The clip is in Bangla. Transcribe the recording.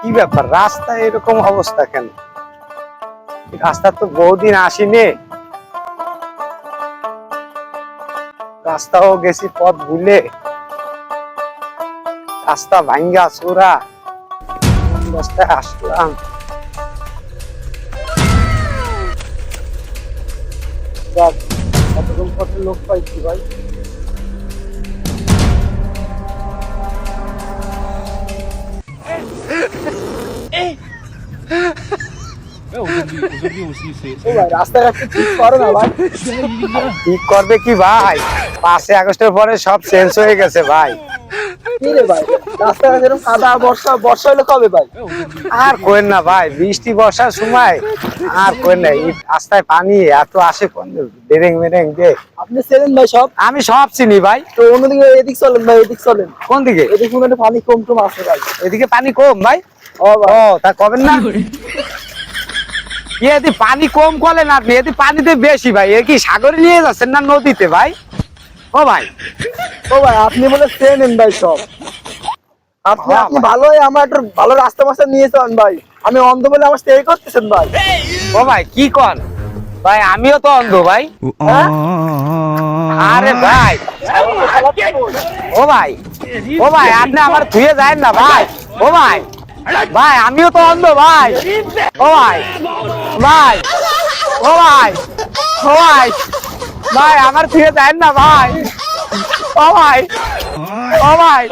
কি ব্যাপার, রাস্তায় এরকম অবস্থা কেন? রাস্তা তো বহুদিন আসিনি, রাস্তাও গেছি পথ ভুলে, রাস্তা ভাঙ্গা চোরা রাস্তায় আসলাম। কতক্ষণ পথে লোক পাইছি ভাই। রাস্তাঘাট ঠিক করো না ভাই। ঠিক করবে কি ভাই, 5 আগস্টের পরে সব চেঞ্জ হয়ে গেছে ভাই। কি রে ভাই, রাস্তাঘাট এরকম কাদা, বর্ষা হলে কবে ভাই? আর কোয়েন না ভাই, বৃষ্টি বর্ষার সময় আর কোয়েন না, রাস্তায় পানি এত আসে বেরেং বেরেং দিয়ে। আপনি চেনেন ভাই সব? আমি সব চিনি ভাই। তো অন্যদিকে এদিক চলেন ভাই, এদিক চলেন। কোন দিকে? এদিকে মনে পানি কম কম আছে ভাই। এদিকে পানি কম ভাই? ও তা কবেন না। এদি পানি কম কলেন আপনি, এদি পানিতে বেশি ভাই। এ কি সাগরে নিয়ে যাচ্ছেন না নদীতে ভাই? ও ভাই আপনি বলে চেনেন ভাই সব। আপনি ভালোই আমার একটু ভালো রাস্তা মাস্তা নিয়ে চলেন ভাই। আমি অন্ধ বলে আমার স্টে করতেছেন ভাই। ও ভাই কি কন ভাই, আমিও তো অন্ধ ভাই। আরে ভাই ও ভাই আপনি আমার ধুয়ে যায় না ভাই। ও ভাই আমিও তো অন্ধ ভাই। ও ভাই ও ভাই আমার ধুয়ে যায় না ভাই। ও ভাই